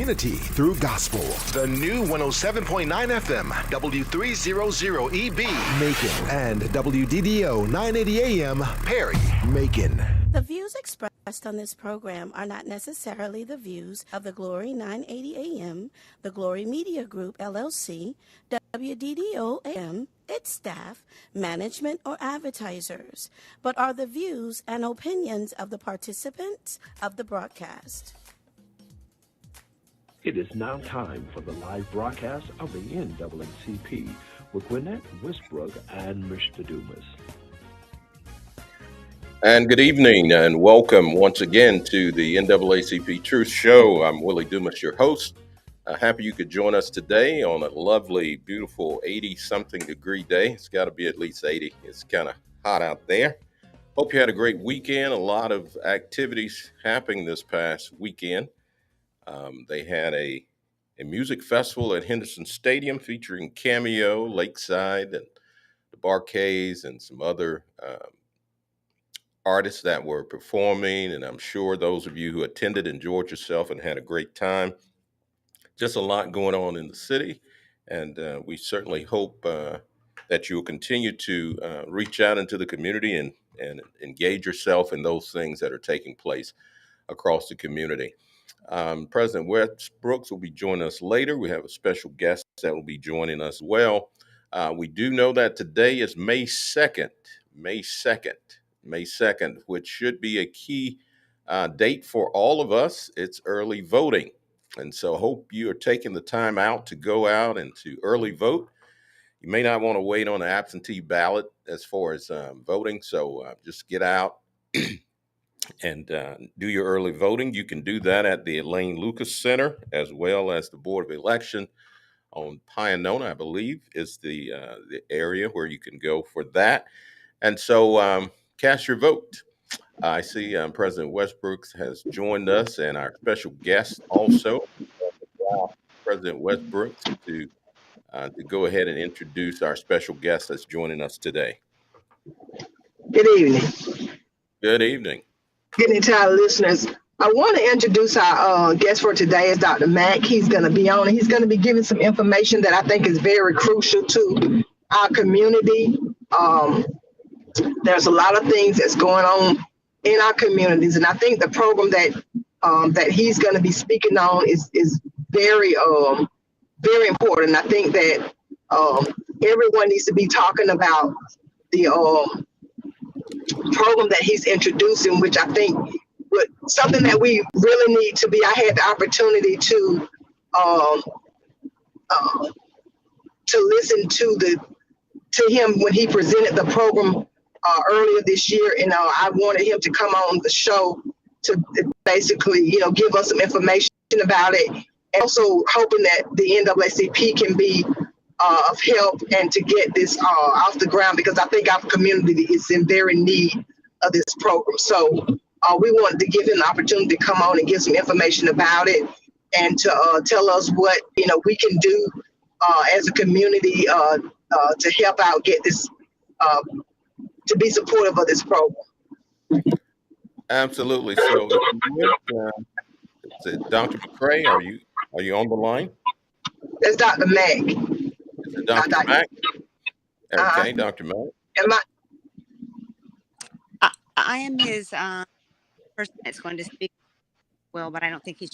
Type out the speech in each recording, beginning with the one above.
unity through gospel. The new 107.9 FM, W300EB. Macon and WDDO 980 AM, Perry. Macon. The views expressed on this program are not necessarily the views of the Glory 980 AM, the Glory Media Group, LLC, WDDO AM, its staff, management, or advertisers, but are the views and opinions of the participants of the broadcast. It is now time for the live broadcast of the NAACP with Gwenette Westbrooks and Mr. Dumas. And good evening and welcome once again to the NAACP Truth Show. I'm Willie Dumas, your host. Happy you could join us today on a lovely, beautiful 80-something degree day. It's got to be at least 80. It's kind of hot out there. Hope you had a great weekend. A lot of activities happening this past weekend. They had a music festival at Henderson Stadium featuring Cameo, Lakeside, and the Barcades, and some other artists that were performing. And I'm sure those of you who attended enjoyed yourself and had a great time. Just a lot going on in the city. And we certainly hope that you'll continue to reach out into the community and engage yourself in those things that are taking place across the community. President Westbrooks will be joining us later. We have a special guest that will be joining us well. We do know that today is May 2nd, which should be a key date for all of us. It's early voting. And so hope you are taking the time out to go out and to early vote. You may not want to wait on an absentee ballot as far as voting. So just get out and do your early voting. You can do that at the Elaine Lucas Center, as well as the Board of Election on Pionona, I believe, is the area where you can go for that. And so cast your vote. I see President Westbrooks has joined us, and our special guest also, President Westbrooks, to go ahead and introduce our special guest that's joining us today. Good evening. Good evening. Good evening to our listeners. I want to introduce our guest for today is Dr. Mack. He's going to be on, and he's going to be giving some information that I think is very crucial to our community. There's a lot of things that's going on in our communities, and I think the program that he's going to be speaking on is very very important. I think that everyone needs to be talking about the program that he's introducing, which I think would something that we really need to be. I had the opportunity to listen to him when he presented the program earlier this year, and I wanted him to come on the show to basically, give us some information about it, and also hoping that the NAACP can be of help and to get this off the ground, because I think our community is in very need of this program. So we wanted to give him the opportunity to come on and give some information about it, and to tell us what we can do as a community to help out get this to be supportive of this program. Absolutely. So, Dr. McCray, are you on the line? That's Dr. Mack. Is it Dr. Mack? Okay, Dr. Mack. I am his person that's going to speak well, but I don't think he's.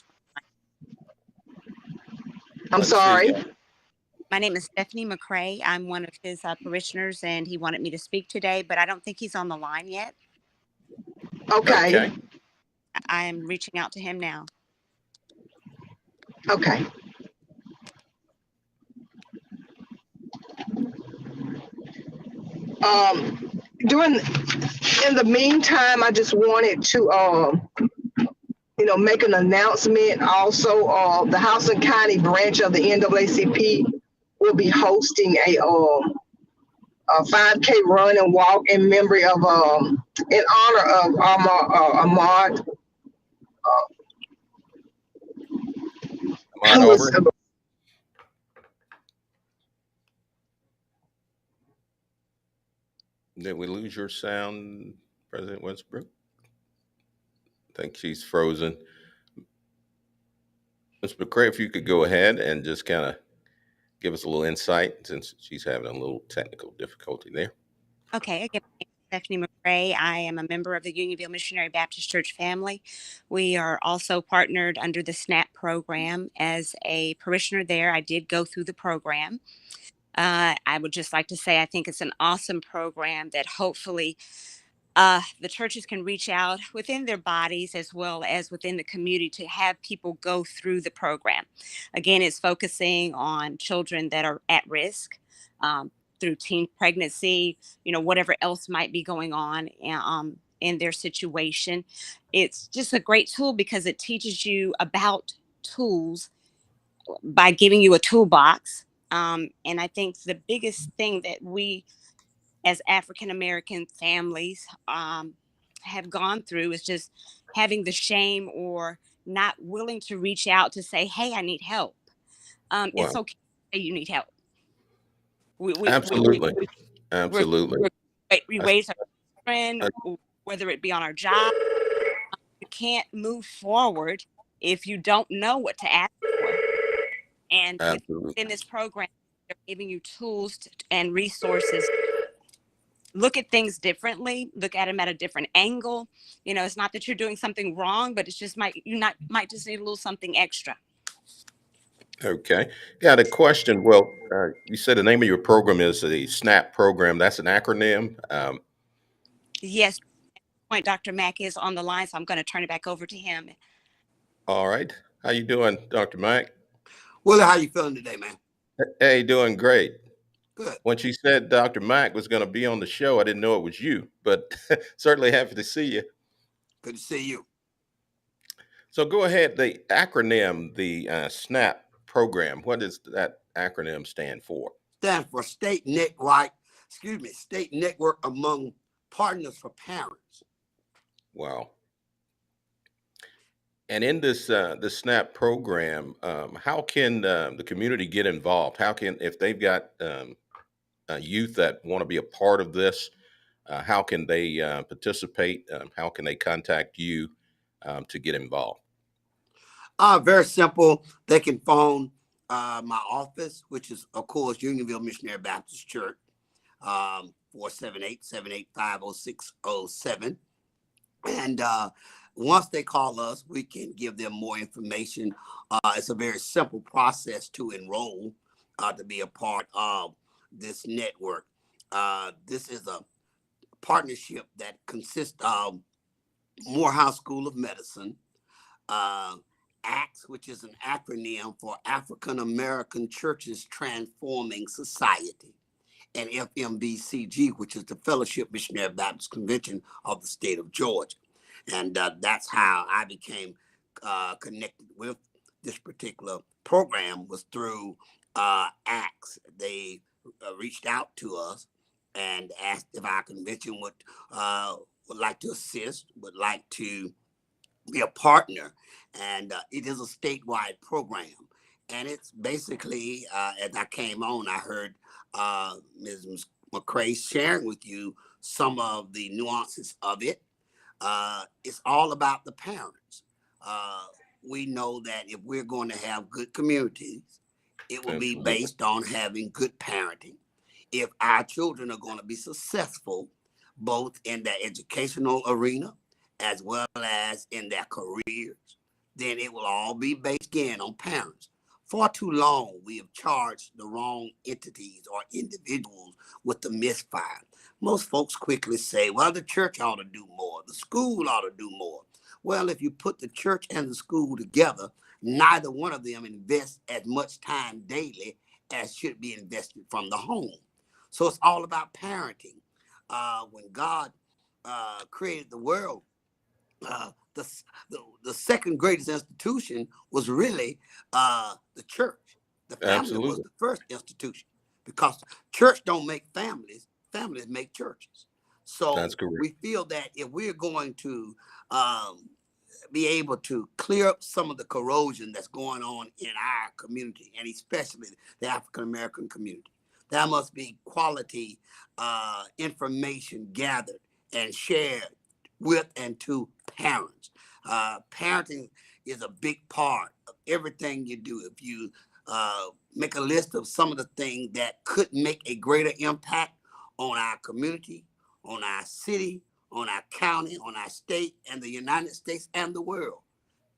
I'm sorry. My name is Stephanie McCray. I'm one of his parishioners, and he wanted me to speak today, but I don't think he's on the line yet. Okay. I am reaching out to him now. Okay. In the meantime, I just wanted to make an announcement. Also, the Houston County branch of the NAACP will be hosting a 5K run and walk in memory of in honor of Ahmaud Did we lose your sound, President Westbrook? I think she's frozen. Ms. McCray, if you could go ahead and just kind of give us a little insight since she's having a little technical difficulty there. Okay, again, my name is Stephanie McCray. I am a member of the Unionville Missionary Baptist Church family. We are also partnered under the SNAP program as a parishioner there. I did go through the program. I would just like to say I think it's an awesome program that hopefully the churches can reach out within their bodies as well as within the community to have people go through the program. Again, it's focusing on children that are at risk through teen pregnancy, whatever else might be going on in their situation. It's just a great tool because it teaches you about tools by giving you a toolbox. And I think the biggest thing that we as African American families have gone through is just having the shame or not willing to reach out to say, "Hey, I need help." It's Wow. okay to say you need help. Absolutely. We're, Absolutely. we That's, raise our children, whether it be on our job. You can't move forward if you don't know what to ask for. And absolutely. within this program, they're giving you tools and resources. Look at things differently, look at them at a different angle. It's not that you're doing something wrong, but it's just might just need a little something extra. Okay. Got a question. Well, you said the name of your program is the SNAP program. That's an acronym. Yes, point Dr. Mack is on the line, so I'm going to turn it back over to him. All right. How you doing, Dr. Mack? Willie, how you feeling today, man? Hey, doing great. Good. When she said Dr. Mack was going to be on the show, I didn't know it was you, but certainly happy to see you. Good to see you. So go ahead. The acronym, the SNAP program, what does that acronym stand for? Stand for State Network Among Partners for Parents. Wow. And in this the SNAP program, how can the community get involved? How can, if they've got youth that want to be a part of this, how can they participate? How can they contact you to get involved? Very simple. They can phone my office, which is, of course, Unionville Missionary Baptist Church, 478-785-0607. And once they call us, we can give them more information. It's a very simple process to enroll, to be a part of this network. This is a partnership that consists of Morehouse School of Medicine, ACTS, which is an acronym for African American Churches Transforming Society, and FMBCG, which is the Fellowship Missionary Baptist Convention of the state of Georgia. And that's how I became connected with this particular program, was through ACTS. They reached out to us and asked if our convention would like to assist, would like to be a partner. And it is a statewide program. And it's basically, as I came on, I heard Ms. McCray sharing with you some of the nuances of it. It's all about the parents. We know that if we're going to have good communities, it will be based on having good parenting. If our children are going to be successful, both in their educational arena as well as in their careers, then it will all be based again on parents. Far too long, we have charged the wrong entities or individuals with the misfire. Most folks quickly say, well, the church ought to do more. The school ought to do more. Well, if you put the church and the school together, neither one of them invests as much time daily as should be invested from the home. So it's all about parenting. When God created the world, the second greatest institution was really the church. The family was the first institution, because church don't make families, families make churches. So we feel that if we're going to be able to clear up some of the corrosion that's going on in our community, and especially the African American community, there must be quality information gathered and shared with and to parents. Parenting is a big part of everything you do. If you make a list of some of the things that could make a greater impact on our community, on our city, on our county, on our state, and the United States and the world,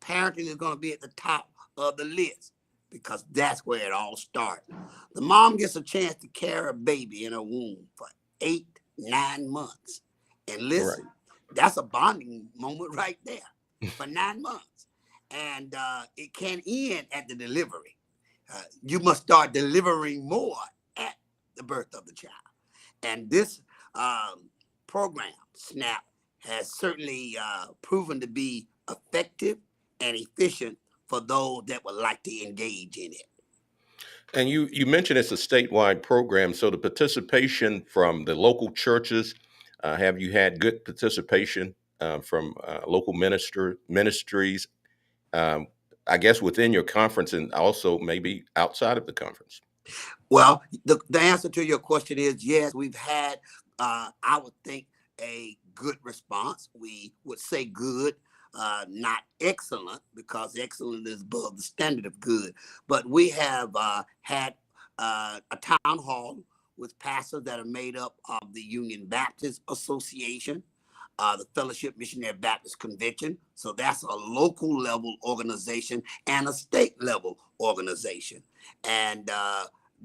parenting is going to be at the top of the list because that's where it all starts. The mom gets a chance to carry a baby in her womb for 8-9 months. And listen, that's a bonding moment right there for 9 months. And it can end at the delivery. You must start delivering more at the birth of the child. And this program, SNAP, has certainly proven to be effective and efficient for those that would like to engage in it. And you mentioned it's a statewide program, so the participation from the local churches, have you had good participation from local ministries, I guess within your conference and also maybe outside of the conference? Well, the answer to your question is yes, we've had, I would think, a good response. We would say good, not excellent, because excellent is above the standard of good. But we have had a town hall with pastors that are made up of the Union Baptist Association, the Fellowship Missionary Baptist Convention. So that's a local level organization and a state level organization. And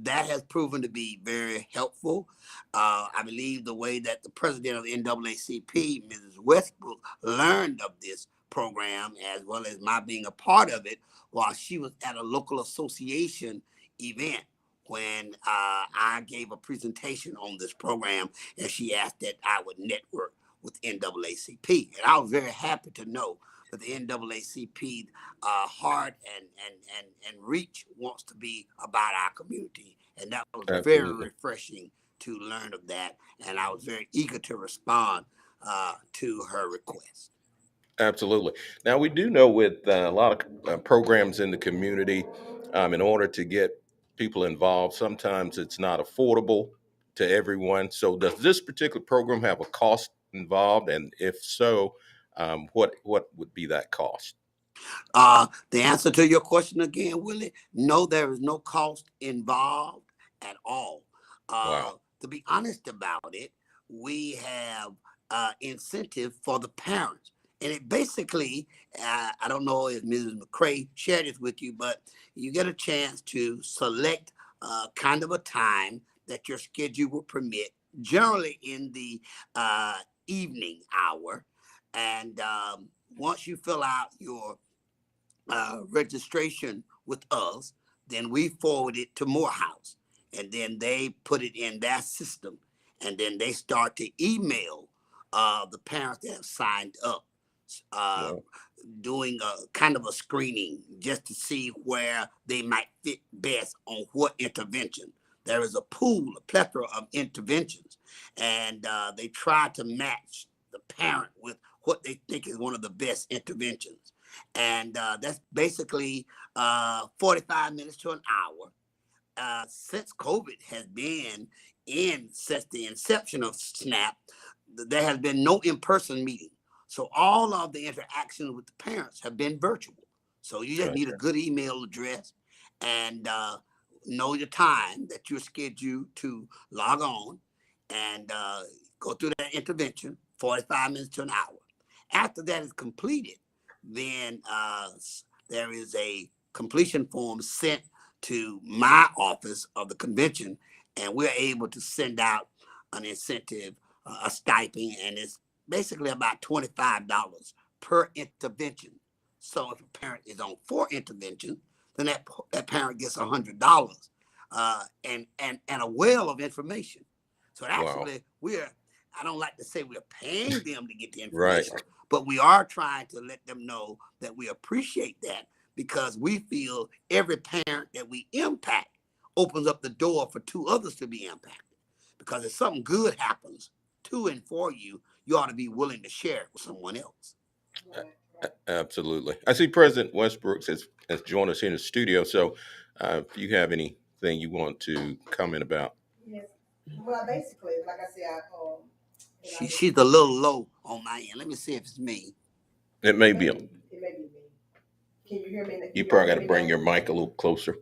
that has proven to be very helpful. I believe the way that the president of the NAACP, Mrs. Westbrook, learned of this program, as well as my being a part of it, while she was at a local association event when I gave a presentation on this program, and she asked that I would network with NAACP. And I was very happy to know that the NAACP heart and reach wants to be about our community. And that was very refreshing to learn of that. And I was very eager to respond to her request. Absolutely. Now, we do know with a lot of programs in the community, in order to get people involved, sometimes it's not affordable to everyone. So does this particular program have a cost involved? And if so, what would be that cost? The answer to your question again, Willie, no, there is no cost involved at all. Wow. To be honest about it, we have incentive for the parents. And it basically, I don't know if Mrs. McCrae shared this with you, but you get a chance to select kind of a time that your schedule will permit, generally in the evening hour. And once you fill out your registration with us, then we forward it to Morehouse, and then they put it in their system, and then they start to email the parents that have signed up, doing a kind of a screening just to see where they might fit best on what intervention. There is a plethora of interventions, and they try to match the parent with what they think is one of the best interventions. And that's basically 45 minutes to an hour. Since COVID has been since the inception of SNAP, there has been no in-person meeting. So all of the interactions with the parents have been virtual. So you just need a good email address and know your time that you're scheduled to log on and go through that intervention, 45 minutes to an hour. After that is completed, then there is a completion form sent to my office of the convention, and we're able to send out an incentive, a stipend, and it's basically about $25 per intervention. So if a parent is on 4 interventions, then that parent gets $100 and a well of information. So actually, I don't like to say we're paying them to get the information, but we are trying to let them know that we appreciate that, because we feel every parent that we impact opens up the door for 2 others to be impacted. Because if something good happens to and for you, you ought to be willing to share it with someone else. Absolutely. I see President Westbrooks has joined us here in the studio. So if you have anything you want to comment about. Yes. Well, basically, like I said, She's a little low on my end. Let me see if it's me. It may be. It may be me. Can you hear me? You Can y'all probably hear got to me bring now? your mic a little closer.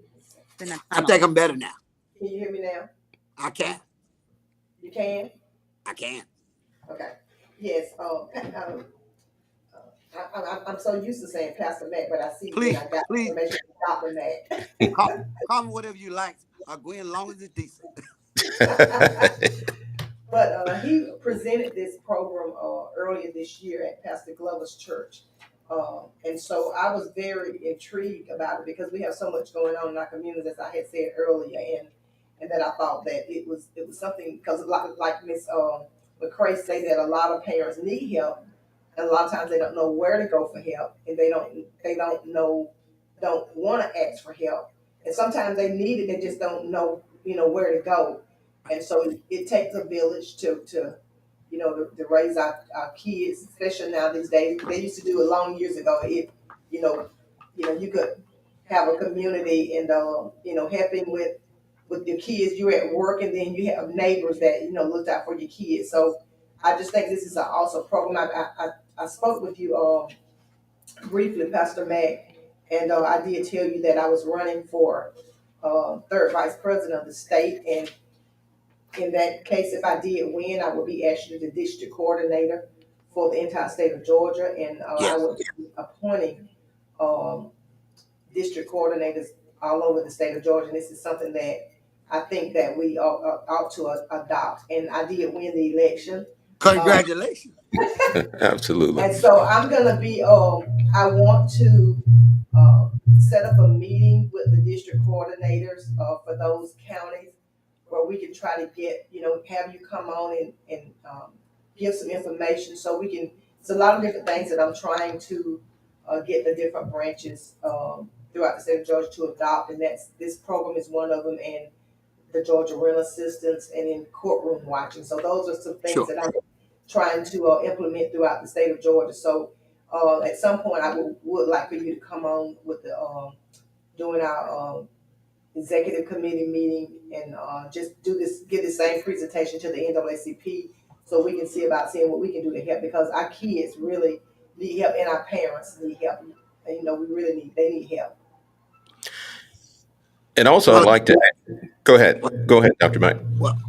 Then a I tunnel. think I'm better now. Can you hear me now? I can. You can? I can. Okay. Yes. I'm so used to saying Pastor Mac, but I see then Please, I got please information from Dr. Mac. call me whatever you like. Gwen, as long as it's decent. But he presented this program earlier this year at Pastor Glover's church. And so I was very intrigued about it because we have so much going on in our community, as I had said earlier, and that I thought that it was something because like Miss McCray say that a lot of parents need help, and a lot of times they don't know where to go for help, and don't want to ask for help, and sometimes they need it, they just don't know where to go, and so it takes a village to to raise our kids, especially now these days. They used to do it long years ago. You know, you could have a community and helping with your kids. You're at work, and then you have neighbors that looked out for your kids. So I just think this is an awesome program. I spoke with you briefly, Pastor Mac, and I did tell you that I was running for third vice president of the state, and in that case, if I did win, I would be actually the district coordinator for the entire state of Georgia, and I Yes. would be appointing um, district coordinators all over the state of Georgia. And this is something that I think that we ought to adopt. And I did win the election. Congratulations. Absolutely. And so I'm gonna be. I want to set up a meeting with the district coordinators for those counties where we can try to get, have you come on and give some information so we can. It's a lot of different things that I'm trying to get the different branches throughout the state of Georgia to adopt, and this program is one of them, and the Georgia Rental Assistance, and in courtroom watching. So those are some things Sure. that I'm trying to implement throughout the state of Georgia. So at some point, I would like for you to come on with the doing our executive committee meeting and just give the same presentation to the NAACP so we can see about seeing what we can do to help because our kids really need help and our parents need help. And, they need help. And also, I'd Well, like to go ahead. Go ahead, Dr. Mike.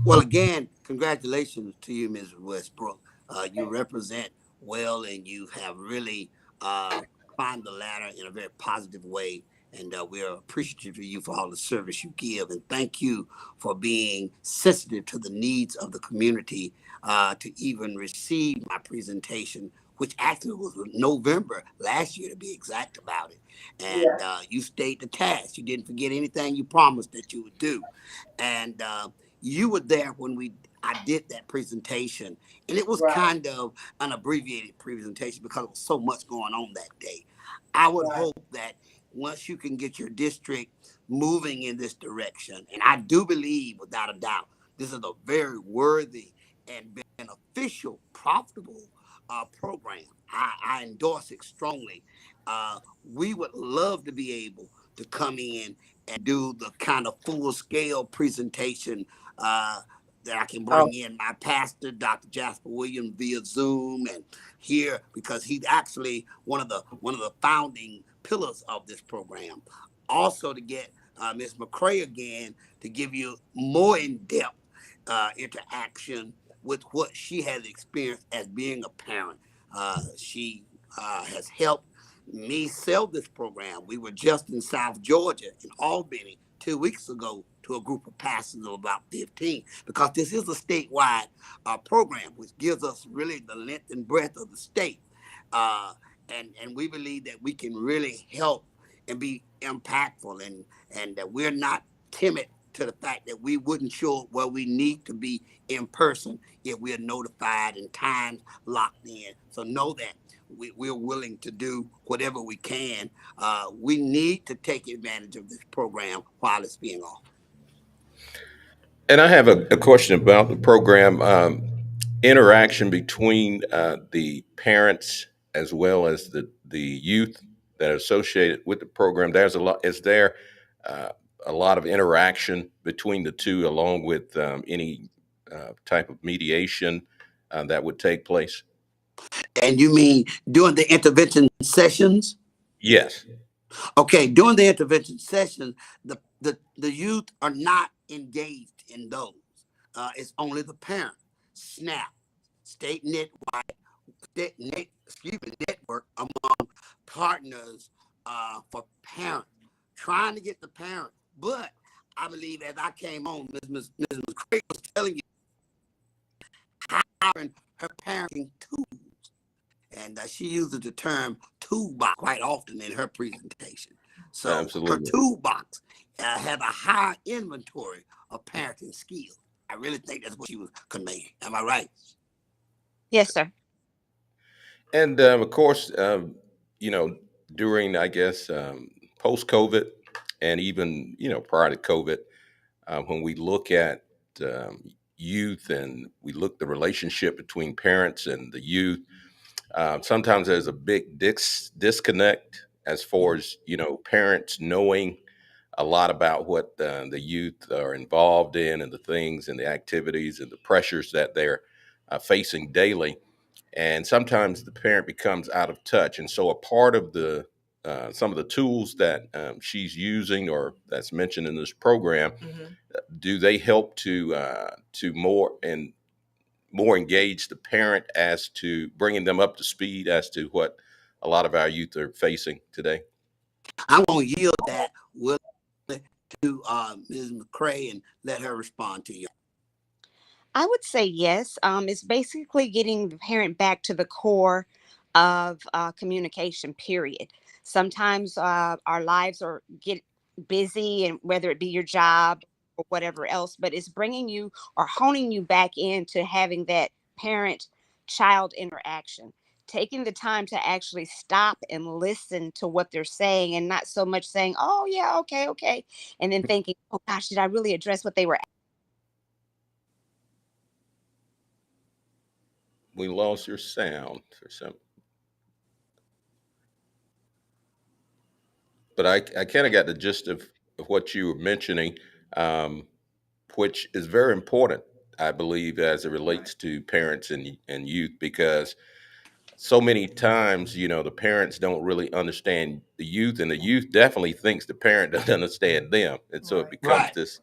well, again, congratulations to you, Ms. Westbrook. You Thank represent well, and you have really climbed the ladder in a very positive way. And we are appreciative of you for all the service you give. And thank you for being sensitive to the needs of the community to even receive my presentation, which actually was November last year, to be exact about it. you. And you stayed the task. You didn't forget anything you promised that you would do. And you were there when I did that presentation, and it was Right, kind of an abbreviated presentation because there was so much going on that day. I would right. hope that once you can get your district moving in this direction, and I do believe without a doubt, this is a very worthy and beneficial, profitable program. I endorse it strongly. We would love to be able to come in and do the kind of full scale presentation that I can Oh, bring in my pastor, Dr. Jasper Williams, via Zoom and here because he's actually one of the founding pillars of this program. Also to get Ms. McCray again to give you more in-depth interaction with what she has experienced as being a parent. She has helped me sell this program. We were just in South Georgia, in Albany, 2 weeks ago to a group of pastors of about 15, because this is a statewide program, which gives us really the length and breadth of the state. Uh, and we believe that we can really help and be impactful, and that we're not timid to the fact that we wouldn't show up where we need to be in person if we're notified and times locked in. So know that we're willing to do whatever we can. We need to take advantage of this program while it's being offered. And I have a question about the program interaction between the parents as well as the youth that are associated with the program. There's a lot. Is there uh, a lot of interaction between the two, along with any type of mediation that would take place? And you mean during the intervention sessions? Yes. Okay, during the intervention sessions, the youth are not engaged in those. It's only the parent. SNAP, State Network among partners for parents, trying to get the parent. But I believe as I came on, Ms. McCray was telling you how her parenting tools, and she uses the term toolbox quite often in her presentation. So her Absolutely. toolbox have a high inventory of parenting skills. I really think that's what she was conveying. Am I right? Yes, sir. And of course, during, I guess, post COVID and even, prior to COVID, when we look at youth and we look the relationship between parents and the youth, sometimes there's a big disconnect as far as, parents knowing a lot about what the youth are involved in and the things and the activities and the pressures that they're facing daily. And sometimes the parent becomes out of touch. And so a part of the some of the tools that she's using or that's mentioned in this program, do they help to more engage the parent as to bringing them up to speed as to what a lot of our youth are facing today? I'm going to yield that to Ms. McCray and let her respond to you. I would say yes. It's basically getting the parent back to the core of communication, period. Sometimes our lives get busy, and whether it be your job or whatever else, but it's bringing you or honing you back into having that parent child interaction, taking the time to actually stop and listen to what they're saying, and not so much saying, oh, yeah, okay, okay, and then thinking, oh, gosh, did I really address what they were? We lost your sound for some, but I kind of got the gist of what you were mentioning, um, which is very important, I believe, as it relates to parents and youth, because so many times, the parents don't really understand the youth, and the youth definitely thinks the parent doesn't understand them, and so it becomes Right.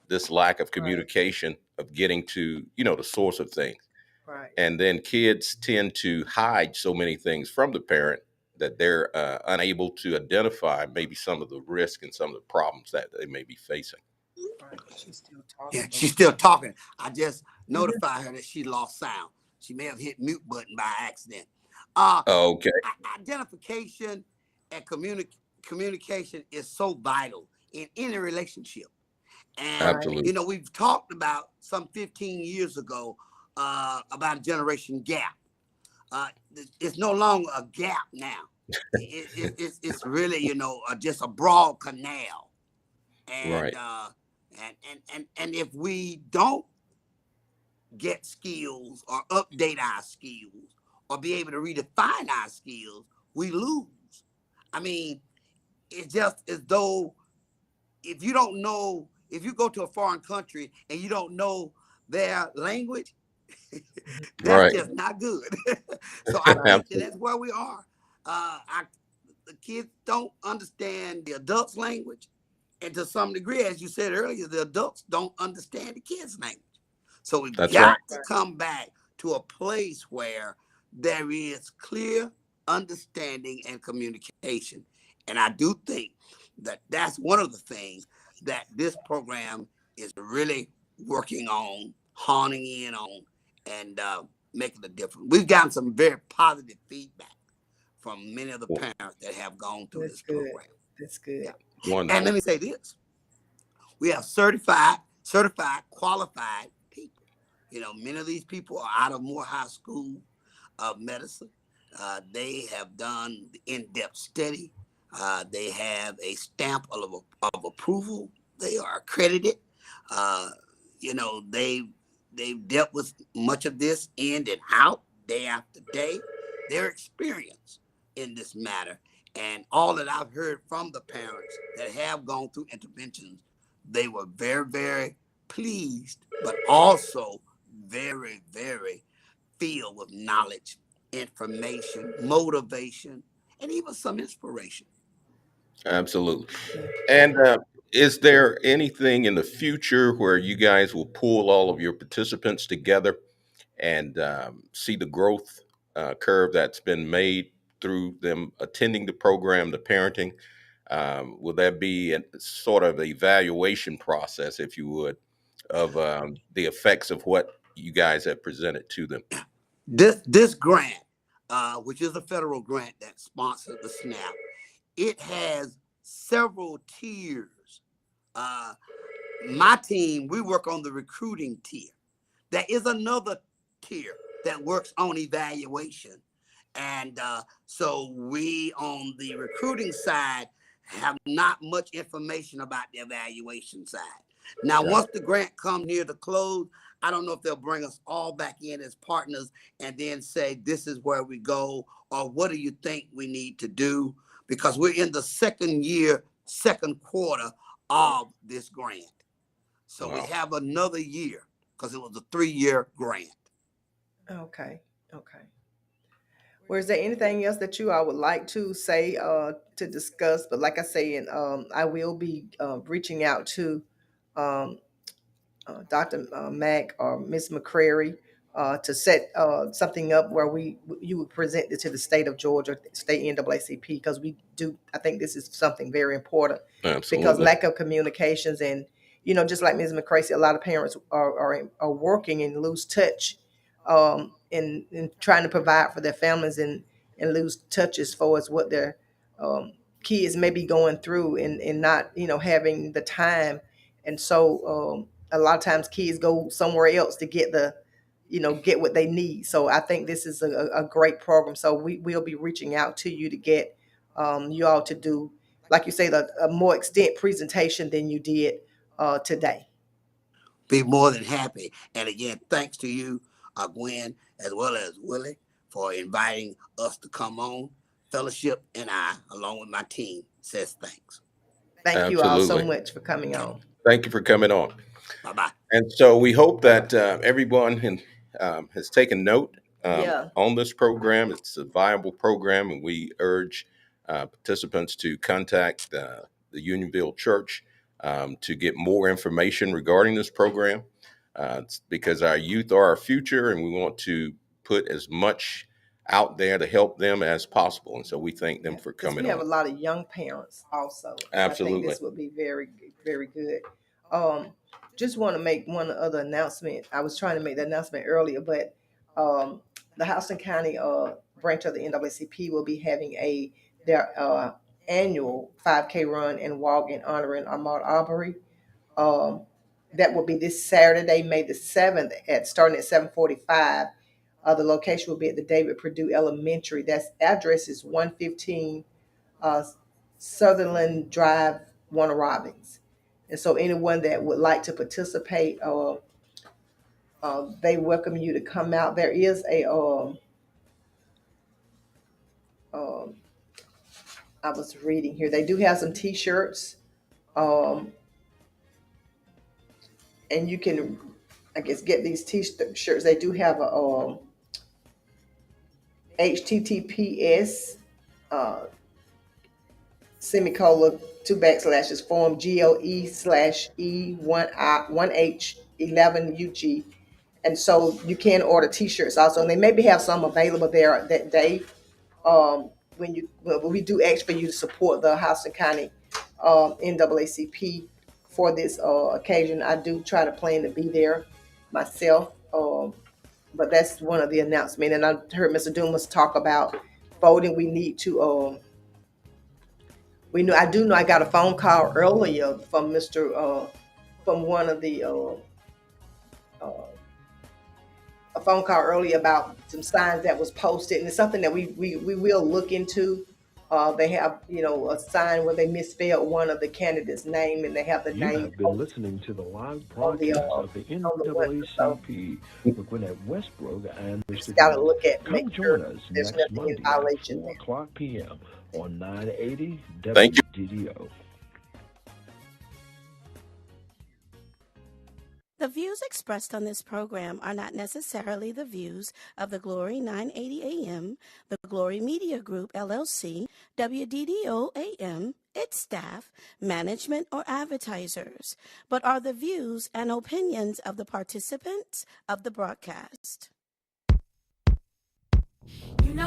this lack of communication of getting to the source of things. Right. And then kids tend to hide so many things from the parent that they're unable to identify maybe some of the risk and some of the problems that they may be facing. Right. She's still talking. Yeah, she's still talking. I just notified her that she lost sound. She may have hit mute button by accident. Okay. Identification and communication is so vital in any relationship. And, Absolutely. we've talked about some 15 years ago about a generation gap. It's no longer a gap now. It's really, just a broad canal. And, Right. and if we don't get skills or update our skills or be able to redefine our skills, we lose. I mean, it's just as though if you go to a foreign country and you don't know their language, that's Right. just not good. So I think that's where we are. The kids don't understand the adults' language. And to some degree, as you said earlier, the adults don't understand the kids' language. So we've got to come back to a place where there is clear understanding and communication. And I do think that that's one of the things that this program is really working on, honing in on, and making a difference. We've gotten some very positive feedback from many of the parents that have gone through this program. That's good. Yeah. Wonderful. And let me say this. We have certified, qualified people. Many of these people are out of Morehouse School of Medicine. They have done in-depth study. They have a stamp of approval. They are accredited. They've dealt with much of this in and out, day after day. Their experience in this matter, and all that I've heard from the parents that have gone through interventions, they were very, very pleased, but also very, very filled with knowledge information, motivation, and even some inspiration. Absolutely. And is there anything in the future where you guys will pull all of your participants together and see the growth curve that's been made through them attending the program, the parenting? Will there be a sort of evaluation process, if you would, of the effects of what you guys have presented to them? This grant, which is a federal grant that sponsored the SNAP, it has several tiers. My team, we work on the recruiting tier. There is another tier that works on evaluation. And so we on the recruiting side have not much information about the evaluation side. Now, once the grant comes near the close, I don't know if they'll bring us all back in as partners and then say, this is where we go, or what do you think we need to do? Because we're in the second year, second quarter of this grant. So we have another year because it was a 3-year grant. Okay. Well, is there anything else that you all would like to say to discuss? But like I say, and I will be reaching out to Dr. Mack or Ms. McCrary to set something up where you would present it to the state of Georgia, state NAACP, because I think this is something very important. Absolutely. Because lack of communications and, just like Ms. McCrary said, a lot of parents are working and lose touch in trying to provide for their families and lose touch as far as what their kids may be going through and not, having the time. And so a lot of times kids go somewhere else to get get what they need. So I think this is a great program. So we'll be reaching out to you to get you all to do, like you say, a more extent presentation than you did today. Be more than happy. And again, thanks to you, Gwen, as well as Willie, for inviting us to come on. Fellowship and I, along with my team, says thanks. Thank you all so much for coming on. Thank you for coming on. Bye-bye. And so we hope that everyone has taken note on this program. It's a viable program, and we urge participants to contact the Unionville Church to get more information regarding this program. It's because our youth are our future, and we want to put as much out there to help them as possible. And so we thank them for coming on. We have a lot of young parents also. Absolutely. I think this would be very, very good. Just want to make one other announcement. I was trying to make the announcement earlier, but the Houston County branch of the NAACP will be having their annual 5K run and walk in honoring Ahmaud Arbery. That will be this Saturday, May the 7th, starting at 7:45. The location will be at the David Perdue Elementary. That address is 115 Sutherland Drive, Warner Robins. And so anyone that would like to participate, they welcome you to come out. There is I was reading here, they do have some T-shirts. And you can, I guess, get these T-shirts. They do have a HTTPS semicolon 2 form GOE/E1H11UG. And so you can order T-shirts also, and they maybe have some available there that day. We do ask for you to support the Houston County NAACP for this occasion. I do try to plan to be there myself, but that's one of the announcements. And I heard Mr. Dumas talk about voting. We need to. I do know I got a phone call earlier from from one of the. A phone call earlier about some signs that was posted, and it's something that we will look into. They have, a sign where they misspelled one of the candidates' name, and they have the name. You have been listening to the live broadcast of the NAACP with Gwenette Westbrooks and Mr. Got to look at, Come make join sure us there's next nothing Monday in violation at there. 4 o'clock p.m. on 980 Thank you. WDDO. The views expressed on this program are not necessarily the views of the Glory 980 AM, the Glory Media Group, LLC, WDDO AM, its staff, management, or advertisers, but are the views and opinions of the participants of the broadcast.